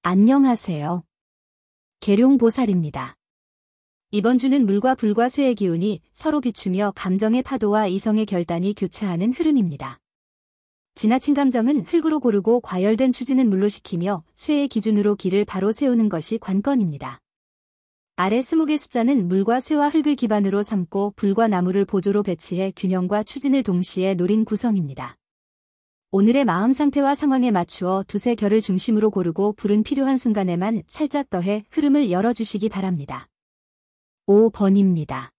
안녕하세요. 계룡보살입니다. 이번 주는 물과 불과 쇠의 기운이 서로 비추며 감정의 파도와 이성의 결단이 교차하는 흐름입니다. 지나친 감정은 흙으로 고르고 과열된 추진은 물로 식히며 쇠의 기준으로 길을 바로 세우는 것이 관건입니다. 아래 20개 숫자는 물과 쇠와 흙을 기반으로 삼고 불과 나무를 보조로 배치해 균형과 추진을 동시에 노린 구성입니다. 오늘의 마음 상태와 상황에 맞추어 두세 결을 중심으로 고르고 불은 필요한 순간에만 살짝 더해 흐름을 열어주시기 바랍니다. 5번입니다.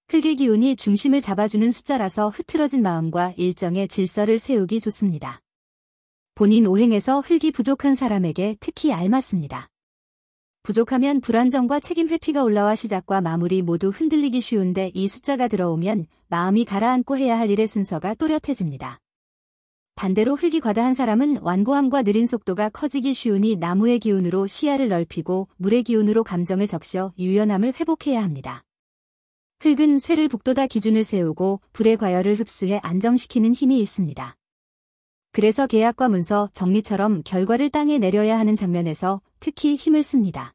흙의 기운이 중심을 잡아주는 숫자라서 흐트러진 마음과 일정의 질서를 세우기 좋습니다. 본인 오행에서 흙이 부족한 사람에게 특히 알맞습니다. 부족하면 불안정과 책임 회피가 올라와 시작과 마무리 모두 흔들리기 쉬운데 이 숫자가 들어오면 마음이 가라앉고 해야 할 일의 순서가 또렷해집니다. 반대로 흙이 과다한 사람은 완고함과 느린 속도가 커지기 쉬우니 나무의 기운으로 시야를 넓히고 물의 기운으로 감정을 적셔 유연함을 회복해야 합니다. 흙은 쇠를 북돋아 기준을 세우고 불의 과열을 흡수해 안정시키는 힘이 있습니다. 그래서 계약과 문서, 정리처럼 결과를 땅에 내려야 하는 장면에서 특히 힘을 씁니다.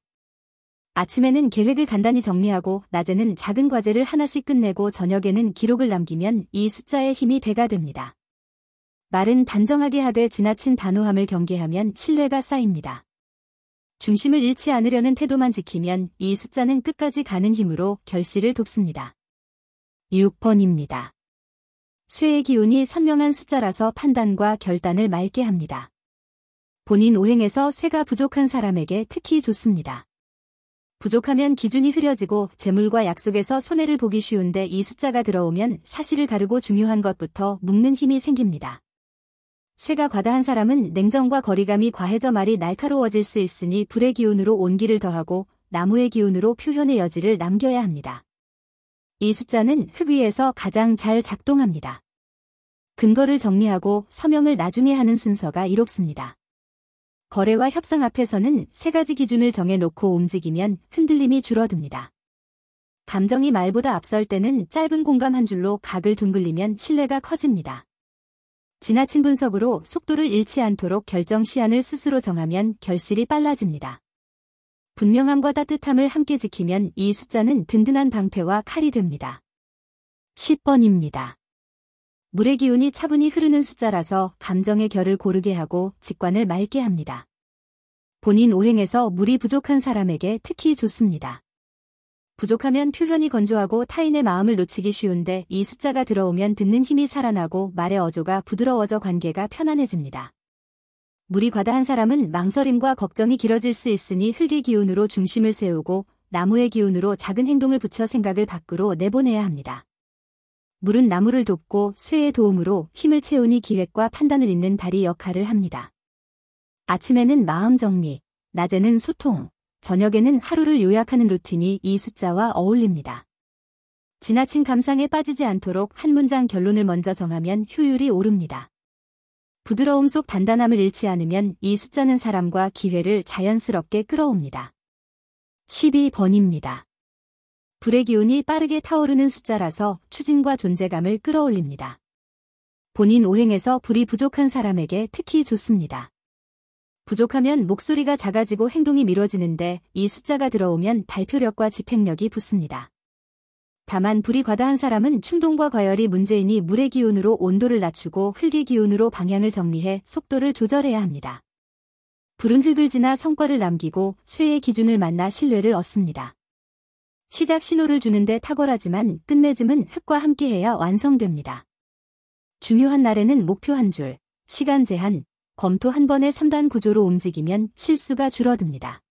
아침에는 계획을 간단히 정리하고 낮에는 작은 과제를 하나씩 끝내고 저녁에는 기록을 남기면 이 숫자의 힘이 배가 됩니다. 말은 단정하게 하되 지나친 단호함을 경계하면 신뢰가 쌓입니다. 중심을 잃지 않으려는 태도만 지키면 이 숫자는 끝까지 가는 힘으로 결실을 돕습니다. 6번입니다. 쇠의 기운이 선명한 숫자라서 판단과 결단을 맑게 합니다. 본인 오행에서 쇠가 부족한 사람에게 특히 좋습니다. 부족하면 기준이 흐려지고 재물과 약속에서 손해를 보기 쉬운데 이 숫자가 들어오면 사실을 가르고 중요한 것부터 묶는 힘이 생깁니다. 쇠가 과다한 사람은 냉정과 거리감이 과해져 말이 날카로워질 수 있으니 불의 기운으로 온기를 더하고 나무의 기운으로 표현의 여지를 남겨야 합니다. 이 숫자는 흙 위에서 가장 잘 작동합니다. 근거를 정리하고 서명을 나중에 하는 순서가 이롭습니다. 거래와 협상 앞에서는 세 가지 기준을 정해놓고 움직이면 흔들림이 줄어듭니다. 감정이 말보다 앞설 때는 짧은 공감 한 줄로 각을 둥글리면 신뢰가 커집니다. 지나친 분석으로 속도를 잃지 않도록 결정 시한을 스스로 정하면 결실이 빨라집니다. 분명함과 따뜻함을 함께 지키면 이 숫자는 든든한 방패와 칼이 됩니다. 10번입니다. 물의 기운이 차분히 흐르는 숫자라서 감정의 결을 고르게 하고 직관을 맑게 합니다. 본인 오행에서 물이 부족한 사람에게 특히 좋습니다. 부족하면 표현이 건조하고 타인의 마음을 놓치기 쉬운데 이 숫자가 들어오면 듣는 힘이 살아나고 말의 어조가 부드러워져 관계가 편안해집니다. 물이 과다한 사람은 망설임과 걱정이 길어질 수 있으니 흙의 기운으로 중심을 세우고 나무의 기운으로 작은 행동을 붙여 생각을 밖으로 내보내야 합니다. 물은 나무를 돕고 쇠의 도움으로 힘을 채우니 기획과 판단을 잇는 다리 역할을 합니다. 아침에는 마음 정리, 낮에는 소통, 저녁에는 하루를 요약하는 루틴이 이 숫자와 어울립니다. 지나친 감상에 빠지지 않도록 한 문장 결론을 먼저 정하면 효율이 오릅니다. 부드러움 속 단단함을 잃지 않으면 이 숫자는 사람과 기회를 자연스럽게 끌어옵니다. 12번입니다. 불의 기운이 빠르게 타오르는 숫자라서 추진과 존재감을 끌어올립니다. 본인 오행에서 불이 부족한 사람에게 특히 좋습니다. 부족하면 목소리가 작아지고 행동이 미뤄지는데 이 숫자가 들어오면 발표력과 집행력이 붙습니다. 다만 불이 과다한 사람은 충동과 과열이 문제이니 물의 기운으로 온도를 낮추고 흙의 기운으로 방향을 정리해 속도를 조절해야 합니다. 불은 흙을 지나 성과를 남기고 쇠의 기준을 만나 신뢰를 얻습니다. 시작 신호를 주는데 탁월하지만 끝맺음은 흙과 함께해야 완성됩니다. 중요한 날에는 목표 한 줄, 시간 제한, 검토 한 번에 3단 구조로 움직이면 실수가 줄어듭니다.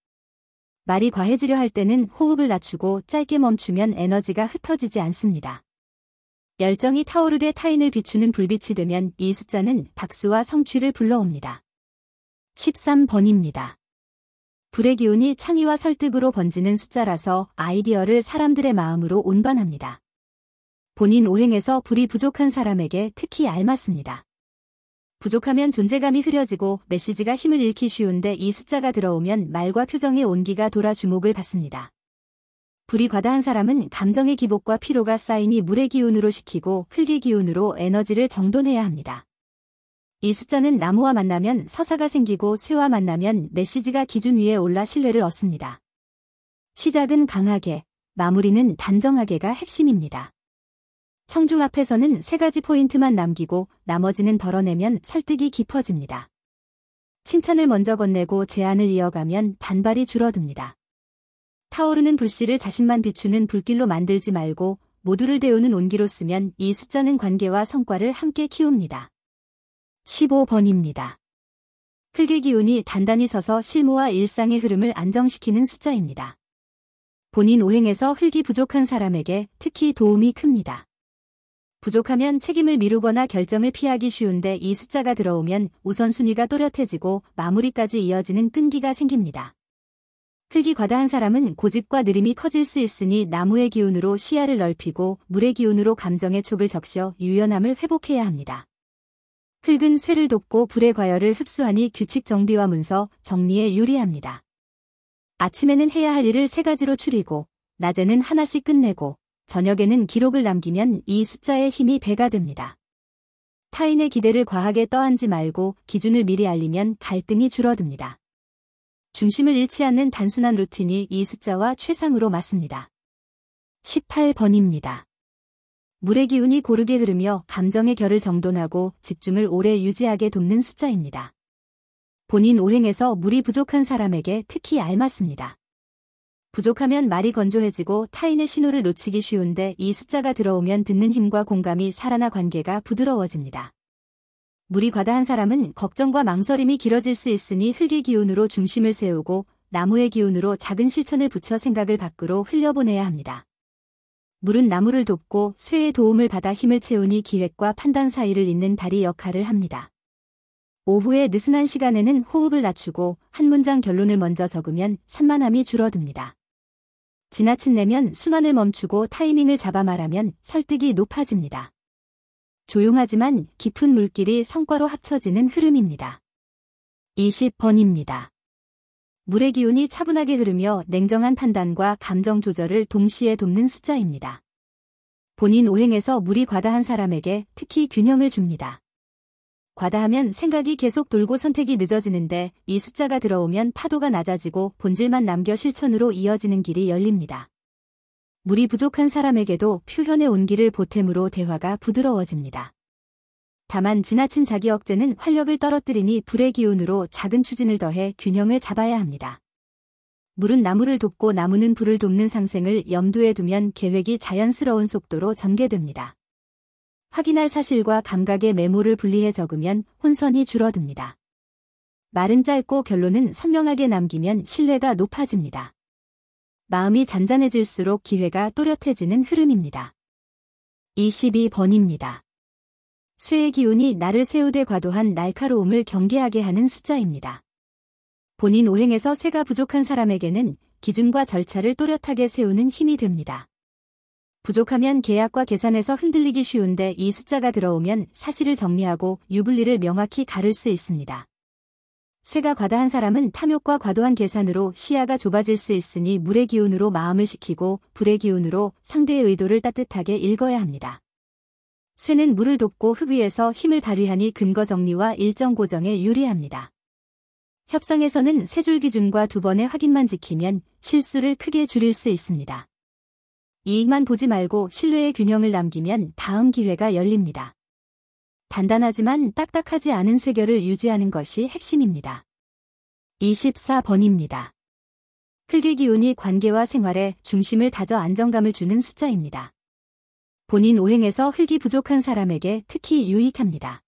말이 과해지려 할 때는 호흡을 낮추고 짧게 멈추면 에너지가 흩어지지 않습니다. 열정이 타오르되 타인을 비추는 불빛이 되면 이 숫자는 박수와 성취를 불러옵니다. 13번입니다. 불의 기운이 창의와 설득으로 번지는 숫자라서 아이디어를 사람들의 마음으로 운반합니다. 본인 오행에서 불이 부족한 사람에게 특히 알맞습니다. 부족하면 존재감이 흐려지고 메시지가 힘을 잃기 쉬운데 이 숫자가 들어오면 말과 표정의 온기가 돌아 주목을 받습니다. 불이 과다한 사람은 감정의 기복과 피로가 쌓이니 물의 기운으로 식히고 흙의 기운으로 에너지를 정돈해야 합니다. 이 숫자는 나무와 만나면 서사가 생기고 쇠와 만나면 메시지가 기준 위에 올라 신뢰를 얻습니다. 시작은 강하게, 마무리는 단정하게가 핵심입니다. 청중 앞에서는 3가지 포인트만 남기고 나머지는 덜어내면 설득이 깊어집니다. 칭찬을 먼저 건네고 제안을 이어가면 반발이 줄어듭니다. 타오르는 불씨를 자신만 비추는 불길로 만들지 말고 모두를 데우는 온기로 쓰면 이 숫자는 관계와 성과를 함께 키웁니다. 15번입니다. 흙의 기운이 단단히 서서 실무와 일상의 흐름을 안정시키는 숫자입니다. 본인 오행에서 흙이 부족한 사람에게 특히 도움이 큽니다. 부족하면 책임을 미루거나 결정을 피하기 쉬운데 이 숫자가 들어오면 우선순위가 또렷해지고 마무리까지 이어지는 끈기가 생깁니다. 흙이 과다한 사람은 고집과 느림이 커질 수 있으니 나무의 기운으로 시야를 넓히고 물의 기운으로 감정의 촉을 적셔 유연함을 회복해야 합니다. 흙은 쇠를 돕고 불의 과열을 흡수하니 규칙 정비와 문서, 정리에 유리합니다. 아침에는 해야 할 일을 3가지로 추리고, 낮에는 하나씩 끝내고, 저녁에는 기록을 남기면 이 숫자의 힘이 배가 됩니다. 타인의 기대를 과하게 떠안지 말고 기준을 미리 알리면 갈등이 줄어듭니다. 중심을 잃지 않는 단순한 루틴이 이 숫자와 최상으로 맞습니다. 18번입니다. 물의 기운이 고르게 흐르며 감정의 결을 정돈하고 집중을 오래 유지하게 돕는 숫자입니다. 본인 오행에서 물이 부족한 사람에게 특히 알맞습니다. 부족하면 말이 건조해지고 타인의 신호를 놓치기 쉬운데 이 숫자가 들어오면 듣는 힘과 공감이 살아나 관계가 부드러워집니다. 물이 과다한 사람은 걱정과 망설임이 길어질 수 있으니 흙의 기운으로 중심을 세우고 나무의 기운으로 작은 실천을 붙여 생각을 밖으로 흘려보내야 합니다. 물은 나무를 돕고 쇠의 도움을 받아 힘을 채우니 기획과 판단 사이를 잇는 다리 역할을 합니다. 오후에 느슨한 시간에는 호흡을 낮추고 한 문장 결론을 먼저 적으면 산만함이 줄어듭니다. 지나친 내면 순환을 멈추고 타이밍을 잡아 말하면 설득이 높아집니다. 조용하지만 깊은 물길이 성과로 합쳐지는 흐름입니다. 20번입니다. 물의 기운이 차분하게 흐르며 냉정한 판단과 감정 조절을 동시에 돕는 숫자입니다. 본인 오행에서 물이 과다한 사람에게 특히 균형을 줍니다. 과다하면 생각이 계속 돌고 선택이 늦어지는데 이 숫자가 들어오면 파도가 낮아지고 본질만 남겨 실천으로 이어지는 길이 열립니다. 물이 부족한 사람에게도 표현의 온기를 보탬으로 대화가 부드러워집니다. 다만 지나친 자기 억제는 활력을 떨어뜨리니 불의 기운으로 작은 추진을 더해 균형을 잡아야 합니다. 물은 나무를 돕고 나무는 불을 돕는 상생을 염두에 두면 계획이 자연스러운 속도로 전개됩니다. 확인할 사실과 감각의 메모를 분리해 적으면 혼선이 줄어듭니다. 말은 짧고 결론은 선명하게 남기면 신뢰가 높아집니다. 마음이 잔잔해질수록 기회가 또렷해지는 흐름입니다. 22번입니다. 쇠의 기운이 나를 세우되 과도한 날카로움을 경계하게 하는 숫자입니다. 본인 오행에서 쇠가 부족한 사람에게는 기준과 절차를 또렷하게 세우는 힘이 됩니다. 부족하면 계약과 계산에서 흔들리기 쉬운데 이 숫자가 들어오면 사실을 정리하고 유불리를 명확히 가를 수 있습니다. 쇠가 과다한 사람은 탐욕과 과도한 계산으로 시야가 좁아질 수 있으니 물의 기운으로 마음을 식히고 불의 기운으로 상대의 의도를 따뜻하게 읽어야 합니다. 쇠는 물을 돕고 흙 위에서 힘을 발휘하니 근거 정리와 일정 고정에 유리합니다. 협상에서는 3줄 기준과 2번의 확인만 지키면 실수를 크게 줄일 수 있습니다. 이익만 보지 말고 신뢰의 균형을 남기면 다음 기회가 열립니다. 단단하지만 딱딱하지 않은 쇠결을 유지하는 것이 핵심입니다. 24번입니다. 흙의 기운이 관계와 생활에 중심을 다져 안정감을 주는 숫자입니다. 본인 오행에서 흙이 부족한 사람에게 특히 유익합니다.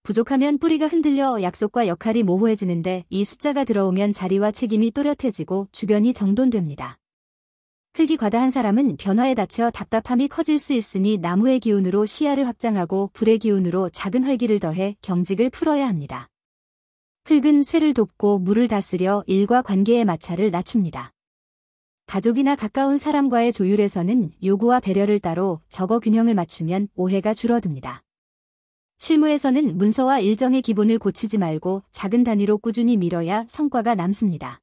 부족하면 뿌리가 흔들려 약속과 역할이 모호해지는데 이 숫자가 들어오면 자리와 책임이 또렷해지고 주변이 정돈됩니다. 흙이 과다한 사람은 변화에 닫혀 답답함이 커질 수 있으니 나무의 기운으로 시야를 확장하고 불의 기운으로 작은 활기를 더해 경직을 풀어야 합니다. 흙은 쇠를 돕고 물을 다스려 일과 관계의 마찰을 낮춥니다. 가족이나 가까운 사람과의 조율에서는 요구와 배려를 따로 적어 균형을 맞추면 오해가 줄어듭니다. 실무에서는 문서와 일정의 기본을 고치지 말고 작은 단위로 꾸준히 미뤄야 성과가 남습니다.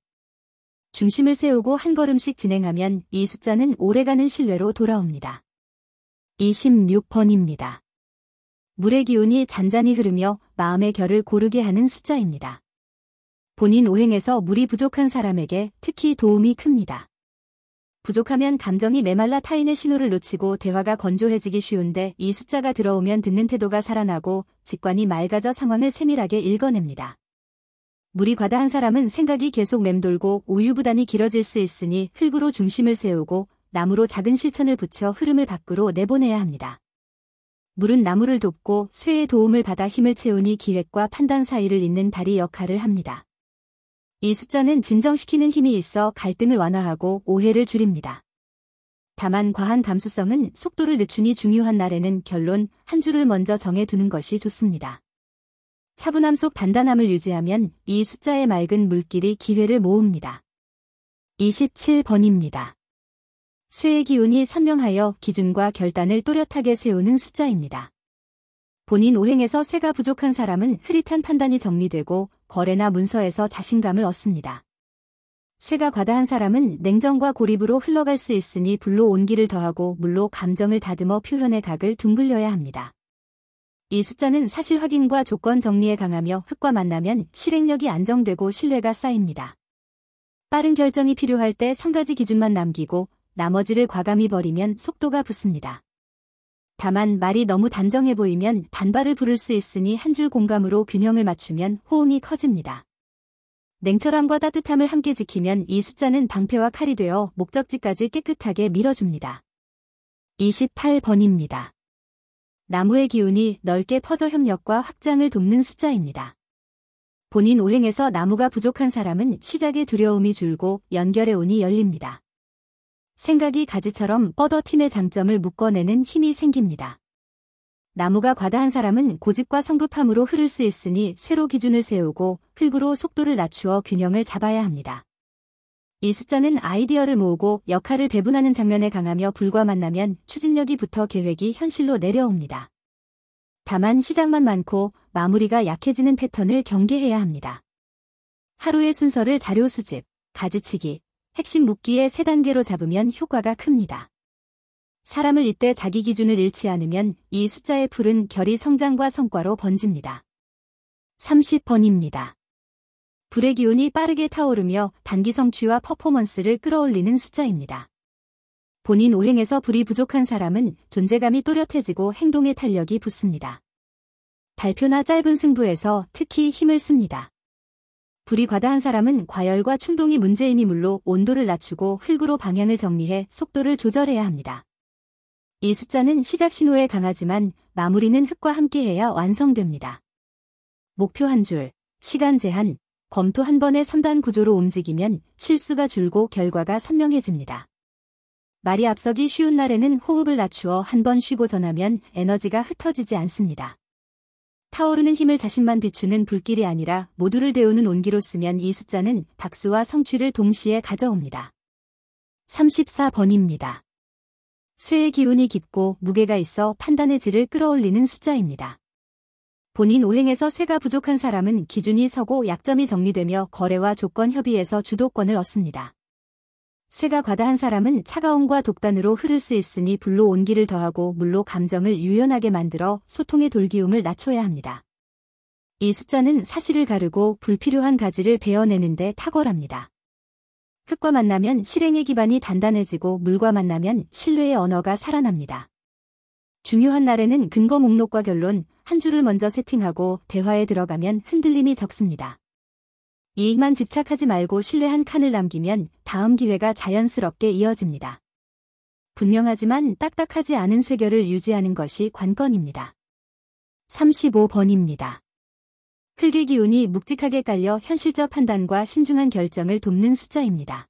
중심을 세우고 한 걸음씩 진행하면 이 숫자는 오래가는 신뢰로 돌아옵니다. 26번입니다. 물의 기운이 잔잔히 흐르며 마음의 결을 고르게 하는 숫자입니다. 본인 오행에서 물이 부족한 사람에게 특히 도움이 큽니다. 부족하면 감정이 메말라 타인의 신호를 놓치고 대화가 건조해지기 쉬운데 이 숫자가 들어오면 듣는 태도가 살아나고 직관이 맑아져 상황을 세밀하게 읽어냅니다. 물이 과다한 사람은 생각이 계속 맴돌고 우유부단이 길어질 수 있으니 흙으로 중심을 세우고 나무로 작은 실천을 붙여 흐름을 밖으로 내보내야 합니다. 물은 나무를 돕고 쇠의 도움을 받아 힘을 채우니 기획과 판단 사이를 잇는 다리 역할을 합니다. 이 숫자는 진정시키는 힘이 있어 갈등을 완화하고 오해를 줄입니다. 다만 과한 감수성은 속도를 늦추니 중요한 날에는 결론 한 줄을 먼저 정해두는 것이 좋습니다. 차분함 속 단단함을 유지하면 이 숫자의 맑은 물길이 기회를 모읍니다. 27번입니다. 쇠의 기운이 선명하여 기준과 결단을 또렷하게 세우는 숫자입니다. 본인 오행에서 쇠가 부족한 사람은 흐릿한 판단이 정리되고 거래나 문서에서 자신감을 얻습니다. 쇠가 과다한 사람은 냉정과 고립으로 흘러갈 수 있으니 불로 온기를 더하고 물로 감정을 다듬어 표현의 각을 둥글려야 합니다. 이 숫자는 사실 확인과 조건 정리에 강하며 흙과 만나면 실행력이 안정되고 신뢰가 쌓입니다. 빠른 결정이 필요할 때 3가지 기준만 남기고 나머지를 과감히 버리면 속도가 붙습니다. 다만 말이 너무 단정해 보이면 반발을 부를 수 있으니 한 줄 공감으로 균형을 맞추면 호응이 커집니다. 냉철함과 따뜻함을 함께 지키면 이 숫자는 방패와 칼이 되어 목적지까지 깨끗하게 밀어줍니다. 28번입니다. 나무의 기운이 넓게 퍼져 협력과 확장을 돕는 숫자입니다. 본인 오행에서 나무가 부족한 사람은 시작에 두려움이 줄고 연결의 운이 열립니다. 생각이 가지처럼 뻗어 팀의 장점을 묶어내는 힘이 생깁니다. 나무가 과다한 사람은 고집과 성급함으로 흐를 수 있으니 쇠로 기준을 세우고 흙으로 속도를 낮추어 균형을 잡아야 합니다. 이 숫자는 아이디어를 모으고 역할을 배분하는 장면에 강하며 불과 만나면 추진력이 붙어 계획이 현실로 내려옵니다. 다만 시작만 많고 마무리가 약해지는 패턴을 경계해야 합니다. 하루의 순서를 자료 수집, 가지치기, 핵심 묶기의 3단계로 잡으면 효과가 큽니다. 사람을 잇되 자기 기준을 잃지 않으면 이 숫자의 풀은 결이 성장과 성과로 번집니다. 30번입니다. 불의 기운이 빠르게 타오르며 단기 성취와 퍼포먼스를 끌어올리는 숫자입니다. 본인 오행에서 불이 부족한 사람은 존재감이 또렷해지고 행동의 탄력이 붙습니다. 발표나 짧은 승부에서 특히 힘을 씁니다. 불이 과다한 사람은 과열과 충동이 문제이니 물로 온도를 낮추고 흙으로 방향을 정리해 속도를 조절해야 합니다. 이 숫자는 시작 신호에 강하지만 마무리는 흙과 함께해야 완성됩니다. 목표 한 줄, 시간 제한, 검토 한 번의 3단 구조로 움직이면 실수가 줄고 결과가 선명해집니다. 말이 앞서기 쉬운 날에는 호흡을 낮추어 한 번 쉬고 전하면 에너지가 흩어지지 않습니다. 타오르는 힘을 자신만 비추는 불길이 아니라 모두를 데우는 온기로 쓰면 이 숫자는 박수와 성취를 동시에 가져옵니다. 34번입니다. 쇠의 기운이 깊고 무게가 있어 판단의 질을 끌어올리는 숫자입니다. 본인 오행에서 쇠가 부족한 사람은 기준이 서고 약점이 정리되며 거래와 조건 협의에서 주도권을 얻습니다. 쇠가 과다한 사람은 차가움과 독단으로 흐를 수 있으니 불로 온기를 더하고 물로 감정을 유연하게 만들어 소통의 돌기움을 낮춰야 합니다. 이 숫자는 사실을 가르고 불필요한 가지를 베어내는 데 탁월합니다. 흙과 만나면 실행의 기반이 단단해지고 물과 만나면 신뢰의 언어가 살아납니다. 중요한 날에는 근거 목록과 결론, 한 줄을 먼저 세팅하고 대화에 들어가면 흔들림이 적습니다. 이익만 집착하지 말고 신뢰 한 칸을 남기면 다음 기회가 자연스럽게 이어집니다. 분명하지만 딱딱하지 않은 쇠결을 유지하는 것이 관건입니다. 35번입니다. 흙의 기운이 묵직하게 깔려 현실적 판단과 신중한 결정을 돕는 숫자입니다.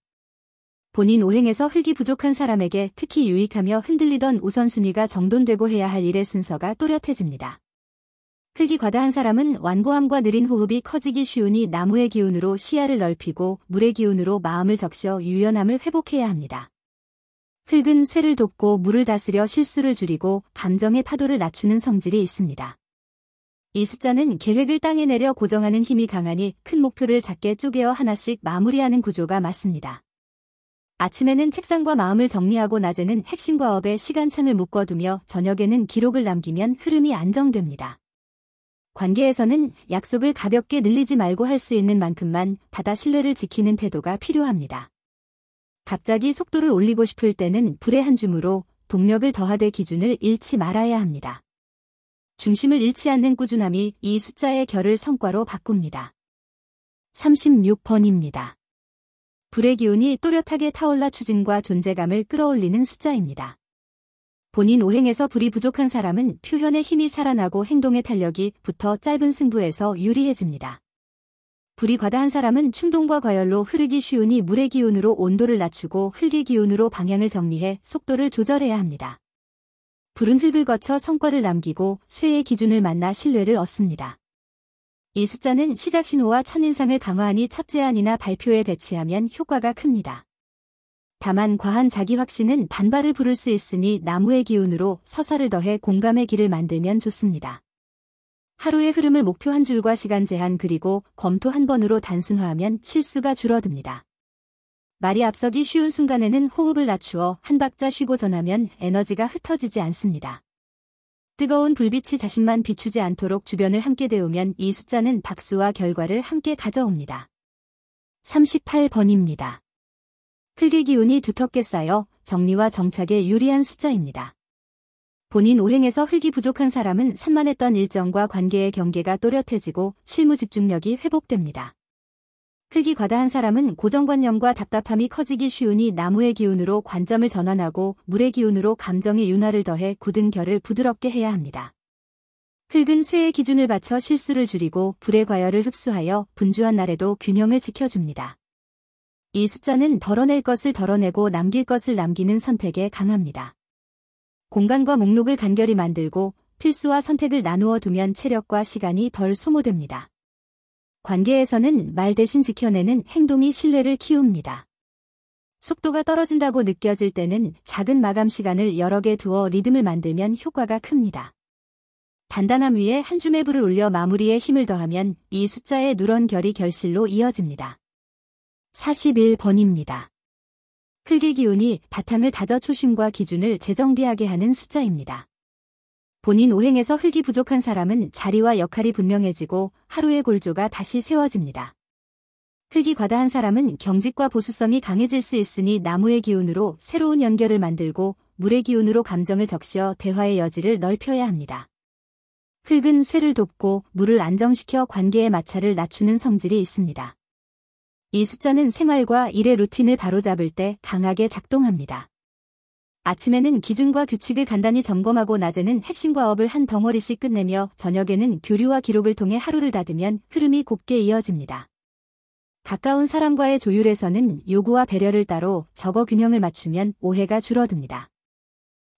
본인 오행에서 흙이 부족한 사람에게 특히 유익하며 흔들리던 우선순위가 정돈되고 해야 할 일의 순서가 또렷해집니다. 흙이 과다한 사람은 완고함과 느린 호흡이 커지기 쉬우니 나무의 기운으로 시야를 넓히고 물의 기운으로 마음을 적셔 유연함을 회복해야 합니다. 흙은 쇠를 돕고 물을 다스려 실수를 줄이고 감정의 파도를 낮추는 성질이 있습니다. 이 숫자는 계획을 땅에 내려 고정하는 힘이 강하니 큰 목표를 작게 쪼개어 하나씩 마무리하는 구조가 맞습니다. 아침에는 책상과 마음을 정리하고 낮에는 핵심과 업에 시간창을 묶어두며 저녁에는 기록을 남기면 흐름이 안정됩니다. 관계에서는 약속을 가볍게 늘리지 말고 할 수 있는 만큼만 받아 신뢰를 지키는 태도가 필요합니다. 갑자기 속도를 올리고 싶을 때는 불의 한 줌으로 동력을 더하되 기준을 잃지 말아야 합니다. 중심을 잃지 않는 꾸준함이 이 숫자의 결을 성과로 바꿉니다. 36번입니다. 불의 기운이 또렷하게 타올라 추진과 존재감을 끌어올리는 숫자입니다. 본인 오행에서 불이 부족한 사람은 표현의 힘이 살아나고 행동의 탄력이 붙어 짧은 승부에서 유리해집니다. 불이 과다한 사람은 충동과 과열로 흐르기 쉬우니 물의 기운으로 온도를 낮추고 흙의 기운으로 방향을 정리해 속도를 조절해야 합니다. 불은 흙을 거쳐 성과를 남기고 쇠의 기준을 만나 신뢰를 얻습니다. 이 숫자는 시작 신호와 첫인상을 강화하니 첫 제안이나 발표에 배치하면 효과가 큽니다. 다만 과한 자기 확신은 반발을 부를 수 있으니 나무의 기운으로 서사를 더해 공감의 길을 만들면 좋습니다. 하루의 흐름을 목표 한 줄과 시간 제한 그리고 검토 한 번으로 단순화하면 실수가 줄어듭니다. 말이 앞서기 쉬운 순간에는 호흡을 낮추어 한 박자 쉬고 전하면 에너지가 흩어지지 않습니다. 뜨거운 불빛이 자신만 비추지 않도록 주변을 함께 데우면 이 숫자는 박수와 결과를 함께 가져옵니다. 38번입니다. 흙의 기운이 두텁게 쌓여 정리와 정착에 유리한 숫자입니다. 본인 오행에서 흙이 부족한 사람은 산만했던 일정과 관계의 경계가 또렷해지고 실무 집중력이 회복됩니다. 흙이 과다한 사람은 고정관념과 답답함이 커지기 쉬우니 나무의 기운으로 관점을 전환하고 물의 기운으로 감정의 윤활을 더해 굳은 결을 부드럽게 해야 합니다. 흙은 쇠의 기준을 받쳐 실수를 줄이고 불의 과열을 흡수하여 분주한 날에도 균형을 지켜줍니다. 이 숫자는 덜어낼 것을 덜어내고 남길 것을 남기는 선택에 강합니다. 공간과 목록을 간결히 만들고 필수와 선택을 나누어 두면 체력과 시간이 덜 소모됩니다. 관계에서는 말 대신 지켜내는 행동이 신뢰를 키웁니다. 속도가 떨어진다고 느껴질 때는 작은 마감 시간을 여러 개 두어 리듬을 만들면 효과가 큽니다. 단단함 위에 한 줌의 불을 올려 마무리에 힘을 더하면 이 숫자의 누런 결이 결실로 이어집니다. 41번입니다. 흙의 기운이 바탕을 다져 초심과 기준을 재정비하게 하는 숫자입니다. 본인 오행에서 흙이 부족한 사람은 자리와 역할이 분명해지고 하루의 골조가 다시 세워집니다. 흙이 과다한 사람은 경직과 보수성이 강해질 수 있으니 나무의 기운으로 새로운 연결을 만들고 물의 기운으로 감정을 적셔 대화의 여지를 넓혀야 합니다. 흙은 쇠를 돕고 물을 안정시켜 관계의 마찰을 낮추는 성질이 있습니다. 이 숫자는 생활과 일의 루틴을 바로잡을 때 강하게 작동합니다. 아침에는 기준과 규칙을 간단히 점검하고 낮에는 핵심과 업을 한 덩어리씩 끝내며 저녁에는 교류와 기록을 통해 하루를 닫으면 흐름이 곱게 이어집니다. 가까운 사람과의 조율에서는 요구와 배려를 따로 적어 균형을 맞추면 오해가 줄어듭니다.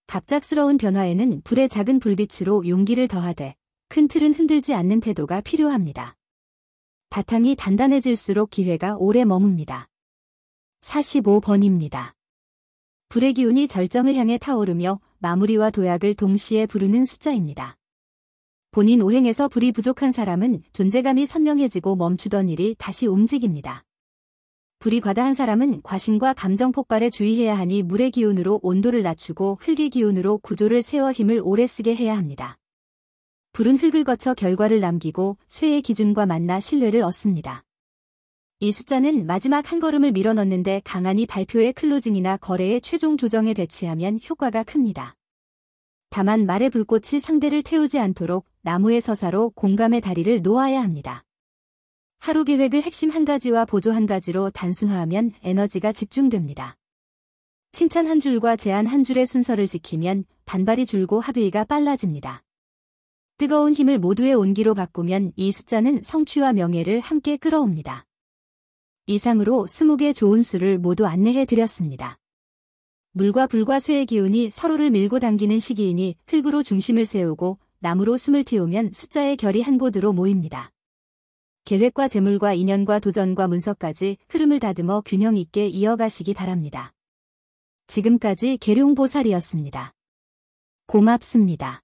갑작스러운 변화에는 불의 작은 불빛으로 용기를 더하되 큰 틀은 흔들지 않는 태도가 필요합니다. 바탕이 단단해질수록 기회가 오래 머뭅니다. 45번입니다. 불의 기운이 절정을 향해 타오르며 마무리와 도약을 동시에 부르는 숫자입니다. 본인 오행에서 불이 부족한 사람은 존재감이 선명해지고 멈추던 일이 다시 움직입니다. 불이 과다한 사람은 과신과 감정 폭발에 주의해야 하니 물의 기운으로 온도를 낮추고 흙의 기운으로 구조를 세워 힘을 오래 쓰게 해야 합니다. 불은 흙을 거쳐 결과를 남기고 쇠의 기준과 만나 신뢰를 얻습니다. 이 숫자는 마지막 한 걸음을 밀어넣는데 강하니 발표의 클로징이나 거래의 최종 조정에 배치하면 효과가 큽니다. 다만 말의 불꽃이 상대를 태우지 않도록 나무의 서사로 공감의 다리를 놓아야 합니다. 하루 계획을 핵심 한 가지와 보조 한 가지로 단순화하면 에너지가 집중됩니다. 칭찬 한 줄과 제안 한 줄의 순서를 지키면 반발이 줄고 합의가 빨라집니다. 뜨거운 힘을 모두의 온기로 바꾸면 이 숫자는 성취와 명예를 함께 끌어옵니다. 이상으로 20개 좋은 수를 모두 안내해 드렸습니다. 물과 불과 쇠의 기운이 서로를 밀고 당기는 시기이니 흙으로 중심을 세우고 나무로 숨을 틔우면 숫자의 결이 한 곳으로 모입니다. 계획과 재물과 인연과 도전과 문서까지 흐름을 다듬어 균형 있게 이어가시기 바랍니다. 지금까지 계룡보살이었습니다. 고맙습니다.